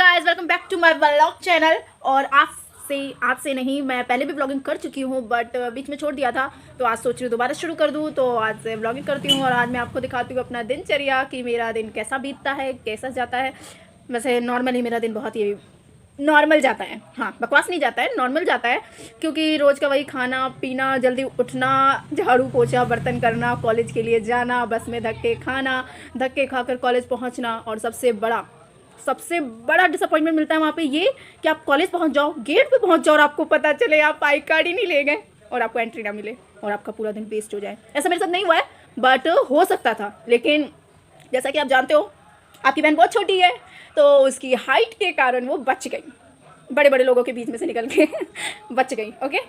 Guys, welcome back to my vlog channel. और आज से नहीं, मैं पहले भी व्लॉगिंग कर चुकी हूँ बट बीच में छोड़ दिया था, तो आज सोच रही हूँ दोबारा शुरू कर दूँ। तो आज से व्लॉगिंग करती हूँ और आज मैं आपको दिखाती हूँ अपना दिनचर्या कि मेरा दिन कैसा बीतता है, कैसा जाता है। वैसे नॉर्मली मेरा दिन बहुत ही नॉर्मल जाता है, हाँ बकवास नहीं जाता है, नॉर्मल जाता है, क्योंकि रोज़ का वही खाना पीना, जल्दी उठना, झाड़ू पोछा बर्तन करना, कॉलेज के लिए जाना, बस में धक्के खाना, धक्के खाकर कॉलेज पहुंचना। और सबसे बड़ा डिसअपॉइंटमेंट मिलता है वहाँ पे ये कि आप कॉलेज पहुँच जाओ, गेट पे पहुँच जाओ और आपको पता चले आप आई कार्ड ही नहीं ले गए और आपको एंट्री ना मिले और आपका पूरा दिन वेस्ट हो जाए। ऐसा मेरे साथ नहीं हुआ है बट हो सकता था, लेकिन जैसा कि आप जानते हो आपकी बहन बहुत छोटी है तो उसकी हाइट के कारण वो बच गई, बड़े बड़े लोगों के बीच में से निकल के बच गई। ओके,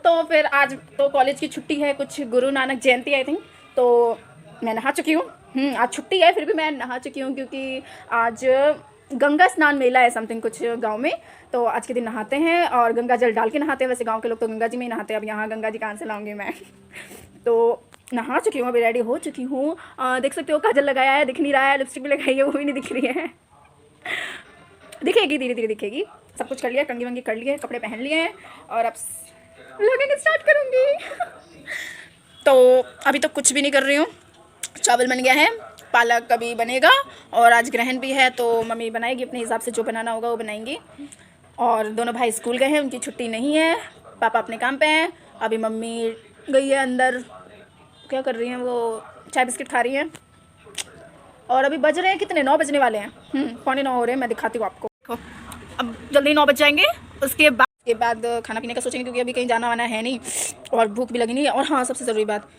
तो फिर आज तो कॉलेज की छुट्टी है, कुछ गुरु नानक जयंती आई थिंक, तो मैं नहा चुकी हूँ। आज छुट्टी है फिर भी मैं नहा चुकी हूँ क्योंकि आज गंगा स्नान मेला है समथिंग कुछ गांव में, तो आज के दिन नहाते हैं और गंगा जल डाल के नहाते हैं। वैसे गांव के लोग तो गंगा जी में ही नहाते हैं, अब यहाँ गंगा जी कहाँ से लाऊंगी मैं तो नहा चुकी हूँ, अभी रेडी हो चुकी हूँ। देख सकते हो काजल लगाया है, दिख नहीं रहा है, लिपस्टिक भी लगाई है वो भी नहीं दिख रही है दिखेगी, धीरे धीरे दिखेगी। सब कुछ कर लिया, कंगी वंगी कर लिए, कपड़े पहन लिए हैं और अब व्लॉगिंग स्टार्ट करूँगी तो अभी तो कुछ भी नहीं कर रही हूँ। चावल बन गया है, पालक अभी बनेगा और आज ग्रहण भी है तो मम्मी बनाएगी अपने हिसाब से, जो बनाना होगा वो बनाएंगी। और दोनों भाई स्कूल गए हैं, उनकी छुट्टी नहीं है, पापा अपने काम पे हैं। अभी मम्मी गई है अंदर, क्या कर रही हैं वो, चाय बिस्किट खा रही हैं। और अभी बज रहे हैं कितने, 9 बजने वाले हैं, 9:15 हो रहे हैं। मैं दिखाती हूँ आपको, अब जल्दी 9 बज जाएंगे। उसके बाद खाना पीने का सोचेंगे क्योंकि अभी कहीं जाना वाना है नहीं और भूख भी लगी नहीं है। और हाँ, सबसे ज़रूरी बात,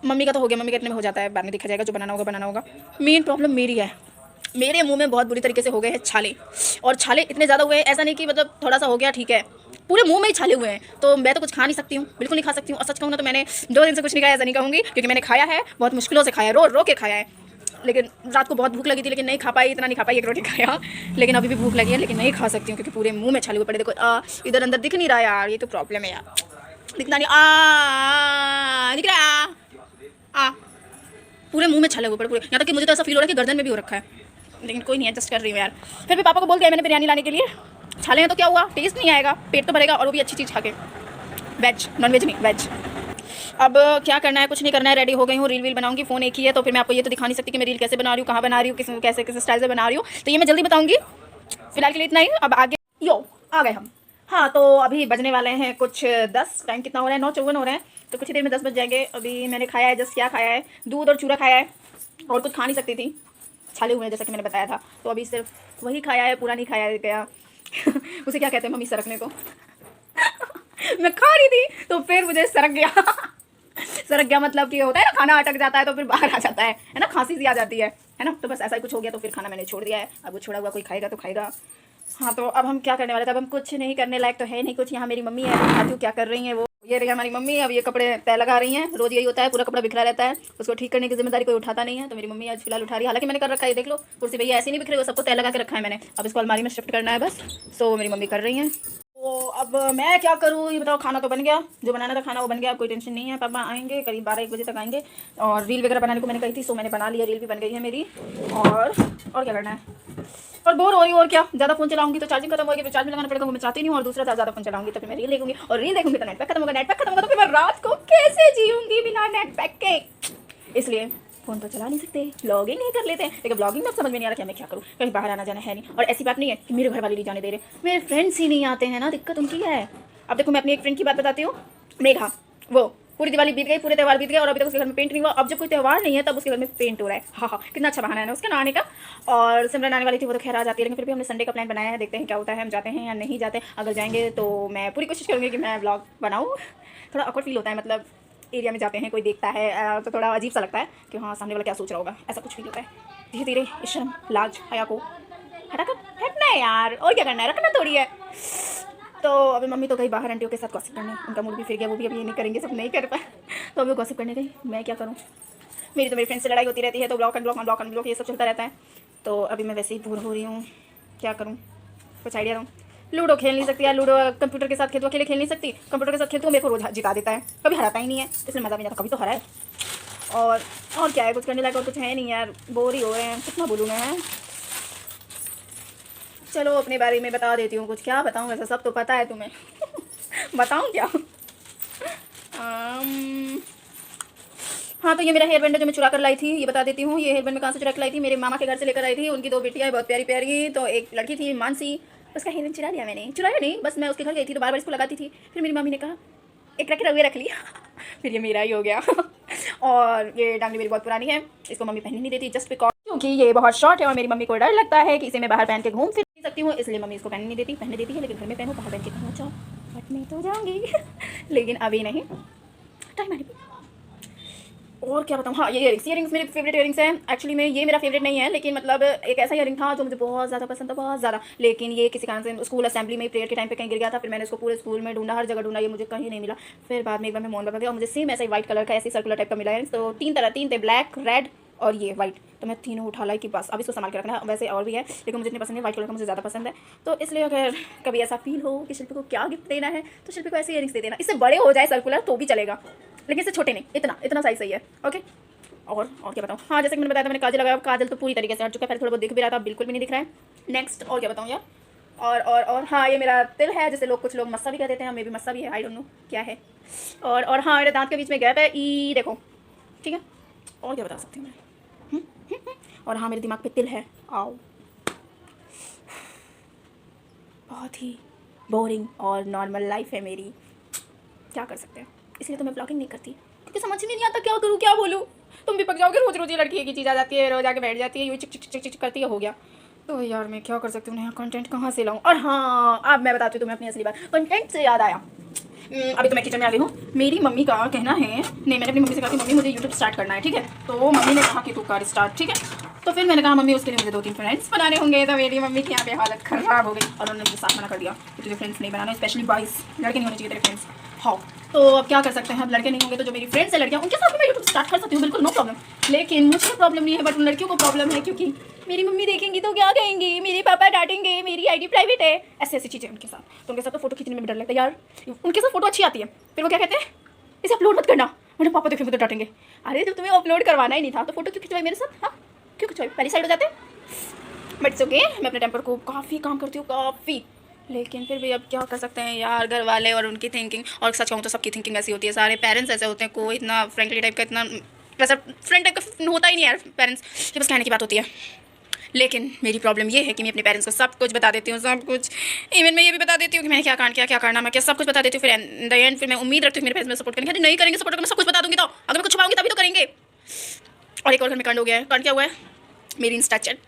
मम्मी का तो हो गया, मम्मी के इतने में हो जाता है, बाद में देखा जाएगा, जो बनाना होगा। मेन प्रॉब्लम मेरी है, मेरे मुंह में बहुत बुरी तरीके से हो गए हैं छाले, और छाले इतने ज़्यादा हुए हैं, ऐसा नहीं कि मतलब थोड़ा सा हो गया ठीक है, पूरे मुंह में ही छाले हुए हैं। तो मैं तो कुछ खा नहीं सकती हूँ, बिल्कुल नहीं खा सकती हूँ। और सच कहूँ ना तो मैंने 2 दिन से कुछ नहीं खाया, ऐसा नहीं कहूँगी, क्योंकि मैंने खाया है, बहुत मुश्किलों से खाया, रो के खाया है। लेकिन रात को बहुत भूख लगी थी लेकिन नहीं खा पाई, इतना नहीं खा पाई, 1 रोटी खाया। लेकिन अभी भी भूख लगी है लेकिन नहीं खा सकती हूँ क्योंकि पूरे मुँह में छाले हुए पड़े। देखो इधर अंदर दिख नहीं रहा यार, ये तो प्रॉब्लम है यार, दिखना नहीं, दिख रहा पूरे मुंह में छले हुए पड़े पूरे, यहाँ तक कि मुझे तो ऐसा फील हो रहा है कि गर्दन में भी हो रखा है, लेकिन कोई नहीं, एडजस्ट कर रही हूँ यार। फिर भी पापा को बोल दिया मैंने बिरयानी लाने के लिए, छाले हैं तो क्या हुआ, टेस्ट नहीं आएगा, पेट तो भरेगा और वो भी अच्छी चीज़ खा के, वेज, नॉन वेज नहीं वेज। अब क्या करना है, कुछ नहीं करना है, रेडी हो गई हूँ, रील बनाऊंगी। फ़ोन एक ही है तो फिर मैं आपको ये तो दिखा नहीं सकती कि मैं रील कैसे बना रही हूँ, कहाँ बना रही हूँ, किस स्टाइल से बना रही हूँ, तो ये मैं जल्दी बताऊँगी। फिलहाल के लिए इतना ही, अब आगे आ गए हम। हाँ, तो अभी बजने वाले हैं कुछ 10, टाइम कितना हो रहा है, 9:54 हो रहे हैं, तो कुछ ही देर में 10 बज जाएंगे। अभी मैंने खाया है, जस्ट क्या खाया है, दूध और चूरा खाया है, और कुछ खा नहीं सकती थी, छाले हुए हैं जैसा कि मैंने बताया था, तो अभी सिर्फ वही खाया है, पूरा नहीं खाया गया उसे क्या कहते हैं मम्मी, सरकने को मैं खा रही थी तो फिर मुझे सरक गया सरक गया मतलब कि होता है ना, खाना अटक जाता है तो फिर बाहर आ जाता है ना, खांसी सी आ जाती है ना, तो बस ऐसा ही कुछ हो गया, तो फिर खाना मैंने छोड़ दिया है। अब वो छोड़ा हुआ कोई खाएगा तो खाएगा। हाँ, तो अब हम क्या करने वाले थे, अब हम कुछ नहीं करने लायक तो है नहीं कुछ। यहाँ मेरी मम्मी है, दिखाती हूँ क्या कर रही हैं वो, ये रही हमारी मम्मी। अब ये कपड़े तय लगा रही हैं, रोज़ यही होता है, पूरा कपड़ा बिखरा रहता है, उसको ठीक करने की जिम्मेदारी कोई उठाता नहीं है, तो मेरी मम्मी आज फिलहाल उठा रही है। हालांकि मैंने कर रखा है, देख लो, कुर्सी भैया ऐसे नहीं बिखरे, वो सबको तय लगा के रखा है मैंने, अब इसको अलमारी में शिफ्ट करना है बस, सो मेरी मम्मी कर रही हैं। तो अब मैं क्या करूँ ये बताओ, खाना तो बन गया, जो बनाना था खाना वो बन गया, कोई टेंशन नहीं है। पापा आएंगे करीब 12-1 बजे तक आएंगे, और रील वगैरह बनाने को मैंने कही थी, सो मैंने बना लिया, रील भी बन गई है मेरी। और क्या करना है, और बोर हो रही हूँ, और क्या, ज़्यादा फोन चलाऊंगी तो चार्जिंग खत्म होगी, फिर चार्ज में लगाना पड़ेगा, वो मैं चाहती नहीं हूँ। और दूसरा, ज़्यादा फोन चलाऊंगी तो फिर मैं रील देखूंगी, और रील देखूंगी तो नेट पैक खत्म होगा, नेट पैक खत्म होगा तो फिर मैं रात को कैसे जीऊंगी बिना नेट पैक के। इसलिए फ़ोन तो चला नहीं सकते, ब्लॉगिंग नहीं कर लेते हैं। लेकिन ब्लॉगिंग में अब समझ में नहीं आ रहा कि मैं क्या करूँ, कहीं बाहर आना जाना है नहीं, और ऐसी बात नहीं है कि मेरे घर वाले नहीं जाने दे रहे, मेरे फ्रेंड्स ही नहीं आते हैं ना, दिक्कत उनकी है। अब देखो मैं अपनी एक फ्रेंड की बात बताती हूँ, मेघा, वो पूरी दिवाली बीत गई, पूरे त्यौहार बीत गए और अभी तक उसके घर में पेंट नहीं हुआ। अब जब कोई त्यौहार नहीं है तब उसके घर में पेंट हो रहा है। हाँ, कितना अच्छा बहाना है ना उसका ना आने का। और सिमरन आने वाली थी, वो तो खैर आ जाती है, लेकिन फिर भी हमने संडे का प्लान बनाया है, देखते हैं क्या होता है, हम जाते हैं या नहीं जाते। अगर जाएंगे तो मैं पूरी कोशिश करूँगी कि मैं ब्लॉग बनाऊँ। थोड़ा ऑकवर्ड फील होता है, मतलब एरिया में जाते हैं, कोई देखता है तो थोड़ा अजीब सा लगता है कि हाँ सामने वाला क्या सोच रहा होगा, ऐसा कुछ फील होता है। धीरे धीरे इस शर्म लाज हया को हटाकर हटना है यार, और क्या करना है, रखना थोड़ी है। तो अभी मम्मी तो गई बाहर आंटियों के साथ गॉसिप करने, उनका मूड भी फिर गया, वो भी अभी ये नहीं करेंगे, सब नहीं कर पाए, तो अभी गॉसिप करने गई। मैं क्या करूँ, मेरी तो मेरी फ्रेंड से लड़ाई होती रहती है, तो ब्लॉक अनब्लॉक ये सब चलता रहता है। तो अभी मैं वैसे ही बोर हो रही हूँ, क्या करूँ, कुछ आइडिया दो। लूडो खेल नहीं सकती यार, लूडो कंप्यूटर के साथ खेलती हूँ, अकेले खेल नहीं सकती, कंप्यूटर के साथ खेलती हूँ, मेरे को रोज जिता देता है, कभी हराता ही नहीं है, इसलिए मज़ा भी नहीं आता, कभी तो हरा है। और क्या है, कुछ करने लायक और कुछ है नहीं यार, बोर ही हो रहे हैं, कितना बोलूँ मैं। चलो अपने बारे में बता देती हूँ कुछ। क्या बताऊँ, वैसे सब तो पता है तुम्हें। बताऊँ क्या? हाँ, तो ये मेरा हेयर बैंड है जो मैं चुरा कर लाई थी, ये बता देती हूँ। ये हेयर बैंड मैं कहाँ से चुरा कर लाई थी? मेरे मामा के घर से लेकर आई थी। उनकी 2 बेटियाँ बहुत प्यारी प्यारी। तो एक लड़की थी मानसी, उसका हेयर बैंड चुरा लिया मैंने। चुराया नहीं, बस मैं उसके घर गई थी तो बार बार इसको लगाती थी। फिर मेरी मम्मी ने कहा एक रख रख लिया। फिर ये मेरा ही हो गया। और ये डांगली मेरी बहुत पुरानी है, इसको मम्मी पहनने नहीं देती, जस्ट बिकॉज क्योंकि ये बहुत शॉर्ट है और मेरी मम्मी को डर लगता है कि इसे मैं बाहर पहन के घूम फिर नहीं सकती हूँ, इसलिए मम्मी इसको पहनने नहीं देती। पहनने देती है लेकिन घर में पहनो, बाहर पहन के कहीं जाओ, बट मैं तो जाऊँगी। लेकिन अभी नहीं, टाइम आने पर। और क्या बताऊँ, हाँ ये इयरिंग्स मेरे फेवरेट इयरिंग्स हैं। एक्चुअली में ये मेरा फेवरेट नहीं है, लेकिन मतलब एक ऐसा इयरिंग था जो मुझे बहुत ज़्यादा पसंद था, बहुत ज़्यादा। लेकिन ये किसी कारण से स्कूल असेंबली में प्रेयर के टाइम पे कहीं गिर गया था। फिर मैंने उसको पूरे स्कूल में ढूंढा, हर जगह ढूंढा, ये मुझे कहीं नहीं मिला। फिर बाद में एक बार मैं मॉल में गया और मुझे सेम ऐसा ही व्हाइट कलर का ऐसे सर्कुलर टाइप का मिला है। तो 3 थे, ब्लैक, रेड और ये वाइट। तो मैं तीनों उठा लाई कि बस अब इसको संभाल के रखना है। वैसे और भी है लेकिन मुझे इतने पसंद है, व्हाइट कलर का मुझे ज़्यादा पसंद है। तो इसलिए अगर कभी ऐसा फील हो कि शिल्पी को क्या गिफ्ट देना है तो शिल्पी को ऐसे इयरिंग्स दे देना। इससे बड़े हो जाए सर्कुलर तो भी चलेगा, लेकिन इससे छोटे नहीं, इतना साइज सही है। ओके। और क्या बताऊँ, हाँ जैसे कि मैंने बताया था मैंने काजल लगाया, काजल तो पूरी तरीके से हट चुका है। पहले थोड़ा बहुत दिख भी रहा था, बिल्कुल भी नहीं दिख रहा है। नेक्स्ट और क्या बताऊँ यार, और हाँ ये मेरा तिल है, जैसे कुछ लोग मस्सा भी कह देते हैं, मे भी मस्सा भी है, आई डोंट नो क्या है। और हाँ मेरे दांत के बीच में गैप है, ई देखो, ठीक है। और क्या बता सकती हूँ मैं। और हाँ मेरे दिमाग पे तिल है, आओ। बहुत ही बोरिंग और नॉर्मल लाइफ है मेरी, क्या कर सकते हैं। इसलिए तो मैं ब्लॉगिंग नहीं करती, क्योंकि समझ में नहीं आता क्या करूँ क्या बोलूँ। तुम भी पक जाओगे, रोज रोज ये लड़की एक ही चीज़ आ जाती है, रोज आके बैठ जाती है, यूँ चिक चिक चिक चिक करती है, हो गया। तो यार मैं क्या कर सकती हूँ, नया कंटेंट कहाँ से लाऊँ। और हाँ अब मैं बताती हूँ तुम्हें अपनी असली बात। कंटेंट से याद आया, अभी तो मैं किचन में आ गई हूँ। मेरी मम्मी का कहना है, नहीं मैंने अपनी मम्मी से कहा कि मम्मी मुझे यूट्यूब स्टार्ट करना है, ठीक है। तो मम्मी ने कहा कि तू कर स्टार्ट, ठीक है। तो फिर मैंने कहा मम्मी उसके लिए मुझे 2-3 फ्रेंड्स बनाने होंगे। तो मेरी मम्मी की यहाँ पे हालत ख़राब हो गई और उन्होंने मुझे साथ मना कर दिया कि तुझे फ्रेंड्स नहीं बनाना, स्पेशली बॉयज़, लड़के नहीं होने चाहिए तेरे फ्रेंड्स। हाँ तो अब क्या कर सकते हैं, अब लड़के नहीं होंगे तो जो मेरी फ्रेंड्स है लड़कियाँ, उनके साथ मैं यूट्यूब स्टार्ट कर सकती हूँ, बिल्कुल नो प्रॉब्लम। लेकिन मुझे प्रॉब्लम नहीं है, बट उन लड़कियों को प्रॉब्लम है, क्योंकि मेरी मम्मी देखेंगी तो क्या कहेंगी, मेरे पापा डांटेंगे, मेरी आईडी प्राइवेट है, ऐसी ऐसी चीज़ें उनके साथ। तो उनके साथ तो फोटो खींचने में डर लगता है यार। उनके साथ फोटो अच्छी आती है, फिर वो क्या कहते हैं, इसे अपलोड मत करना, मेरे पापा देखेंगे तो डांटेंगे। अरे जब तुम्हें अपलोड करवाना ही नहीं था तो फोटो क्यों खिंचवाई मेरे साथ, हाँ क्यों खिंचवाई, पहली साइड हो जाते। बट इट्स ओके, मैं अपने टेम्पर को काफ़ी काम करती हूँ, काफ़ी। लेकिन फिर भी अब क्या कर सकते हैं यार, घर वाले और उनकी थिंकिंग। और सच कहूँ तो सबकी थिंकिंग ऐसी होती है, सारे पेरेंट्स ऐसे होते हैं, कोई इतना फ्रेंकली टाइप का, इतना वैसा फ्रेंड टाइप का होता ही नहीं यार पेरेंट्स, ये बस कहने की बात होती है। लेकिन मेरी प्रॉब्लम ये है कि मैं अपने पेरेंट्स को सब कुछ बता देती हूँ, सब कुछ। इवन मैं ये भी बता देती हूँ कि मैंने क्या कांड किया, क्या करना, मैं क्या सब कुछ बता देती हूँ। फिर इन द एंड फिर मैं उम्मीद रखती हूँ मेरे पेरेंट्स में सपोर्ट करेंगे। नहीं करेंगे सपोर्ट, मैं सब कुछ बता दूँगी तो अगर मैं कुछ छुपाऊंगी तभी तो करेंगे। और एक और घर में कांड हो गया है। कांड क्या हुआ है, मेरी इंस्टा चैट,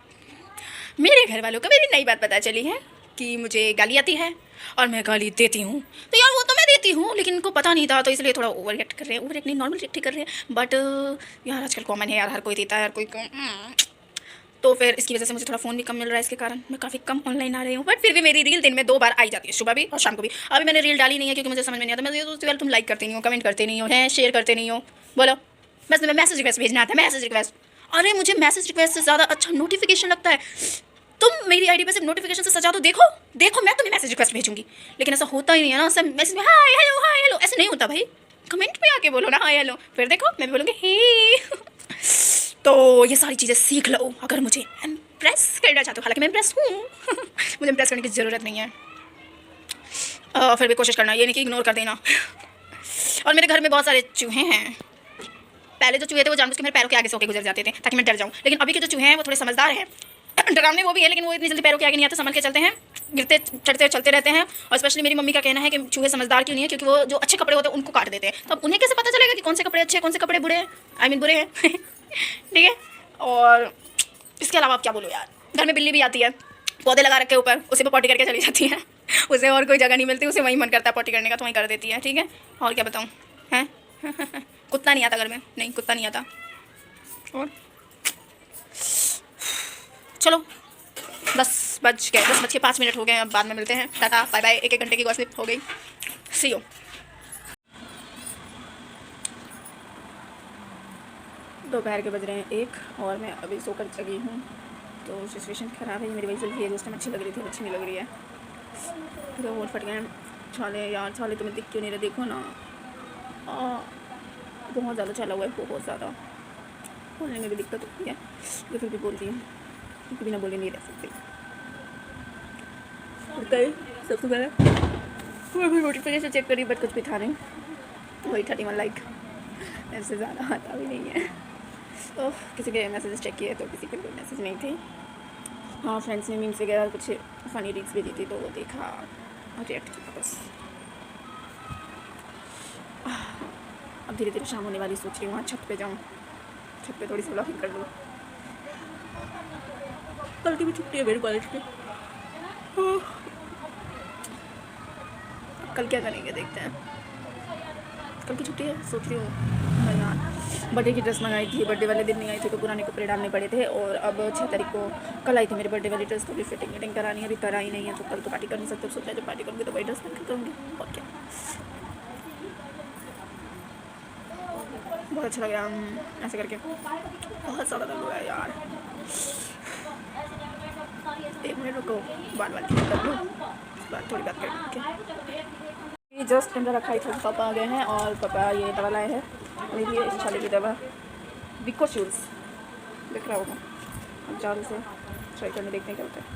मेरे घर वालों को मेरी नई बात पता चली है कि मुझे गाली आती है और मैं गाली देती हूँ। तो यार वो तो मैं देती हूँ, लेकिन इनको पता नहीं था, तो इसलिए थोड़ा ओवर रिएक्ट कर रहे हैं, ओवर रिएक्ट नहीं, नॉर्मल रिएक्ट कर रहे हैं। बट यार आजकल कॉमन है यार, हर कोई देता है, हर कोई तो फिर इसकी वजह से मुझे थोड़ा फ़ोन भी कम मिल रहा है, इसके कारण मैं काफ़ी कम ऑनलाइन आ रही हूँ। बट फिर भी मेरी रील दिन में 2 बार आई जाती है, सुबह भी और शाम को भी। अभी मैंने रील डाली नहीं है क्योंकि मुझे समझ में नहीं आता। मैं ये सोचती हूँ तुम लाइक करते नहीं हो, कमेंट करते नहीं हो, हैं शेयर करते नहीं हो, बोलो बस तुम्हें मैसेज रिक्वेस्ट भेजना आता है, मैसेज रिक्वेस्ट। अरे मुझे मैसेज रिक्वेस्ट से ज़्यादा अच्छा नोटिफिकेशन लगता है। तुम मेरी आईडी पे सिर्फ नोटिफिकेशन से सजा दो, देखो देखो मैं तुम्हें मैसेज रिक्वेस्ट भेजूंगी। लेकिन ऐसा होता ही नहीं है ना, सब मैसेज में हाय हेलो ऐसे नहीं होता भाई। कमेंट में आके बोलो ना हाय हेलो, फिर देखो मैं भी बोलूँगी हे। तो ये सारी चीज़ें सीख लो अगर मुझे इम्प्रेस करना चाहते हो, हालांकि मैं इम्प्रेस हूँ। मुझे इम्प्रेस करने की ज़रूरत नहीं है। फिर भी कोशिश करना, ये नहीं कि इग्नोर कर देना। और मेरे घर में बहुत सारे चूहे हैं। पहले जो चूहे थे वो जानबूझ के मेरे पैरों के आगे से होकर गुजर जाते थे ताकि मैं डर जाऊँ, लेकिन अभी के जो चूहे हैं वो थोड़े समझदार हैं। डरावने वो भी है, लेकिन वो इतनी जल्दी पैरों के आगे नहीं आते, संभल के चलते हैं, गिरते चढ़ते चलते रहते हैं। और स्पेशली मेरी मम्मी का कहना है कि चूहे समझदार क्यों नहीं है, क्योंकि वो जो अच्छे कपड़े होते हैं उनको काट देते हैं। तो अब उन्हें कैसे पता चलेगा कि कौन से कपड़े अच्छे हैं, कौन से कपड़े बुरे हैं, आई मीन बुरे हैं। ठीक है। और इसके अलावा आप क्या बोलो यार, घर में बिल्ली भी आती है, पौधे लगा रखे ऊपर, उसी पर पॉटी करके चली जाती है। उसे और कोई जगह नहीं मिलती, उसे वहीं मन करता है पॉटी करने का तो वहीं कर देती है। ठीक है। और क्या बताऊँ हैं। कुत्ता नहीं आता घर में, नहीं कुत्ता नहीं आता। और चलो 10:05 हो गए, अब बाद में मिलते हैं, टाटा बाय बाय। 1 घंटे की गॉसिप हो गई, सी यू। दोपहर के बज रहे हैं 1 और मैं अभी सोकर जगी हूँ। तो सिचुएशन ख़राब है, मेरी वही जल्दी है, दोस्त टाइम अच्छी लग रही थी, अच्छी नहीं लग रही है। तो होठ फट गए हैं, छाले यार, छाले तुम्हें दिख क्यों नहीं रहे, देखो ना, बहुत ज़्यादा छाला हुआ है, बहुत ज़्यादा। बोलने में भी दिक्कत होती है, तो फिर भी बोलती हूँ, क्योंकि बिना बोले नहीं रह सकती। कल सबसे पहले मैं भी नोटिफिकेशन चेक करी बट कुछ भी था नहीं, वही 31 लाइक, ऐसे ज़्यादा आता भी नहीं है। तो किसी के मैसेजेस चेक किए तो किसी के कोई मैसेज नहीं थे। हाँ, फ्रेंड्स ने मीम्स वगैरह कुछ फ़नी रील्स भेजी थी तो वो देखा और रिएक्ट किया बस। अब धीरे धीरे शाम होने वाली, सोच रही हूँ वहाँ छत पे जाऊँ, छत पे थोड़ी सी ब्लॉगिंग कर लूँ। कल की भी छुट्टी है मेरे कॉलेज की। कल क्या करेंगे देखते हैं, कल की छुट्टी है, सोच रही हूँ। मैं यार बर्थडे की ड्रेस मंगाई थी, बर्थडे वाले दिन नहीं आई थी तो पुराने कपड़े डालने पड़े थे, और अब 6 तारीख को कल आई थी मेरे बर्थडे वाली ड्रेस, तो भी फिटिंग विटिंग करानी है, अभी करा ही नहीं है, तो कल तो पार्टी कर नहीं सकते, सोचा जब पार्टी करूँगी तो वही ड्रेस पहन के करूँगी और क्या। बहुत अच्छा लग रहा है ऐसे करके, बहुत ज़्यादा दर्द हो रहा है यार। 1 मिनट रुको, बाल बाल कर लूँ, उसके बाद थोड़ी बात कर जस्ट अंदर रखा ही था, पापा आ गए हैं और पापा ये दवा लाए हैं, देखिए इस छाले की दवा विको शूल्स दिख रहा होगा, अब जाल से ट्राई करने देखने क्या होता है।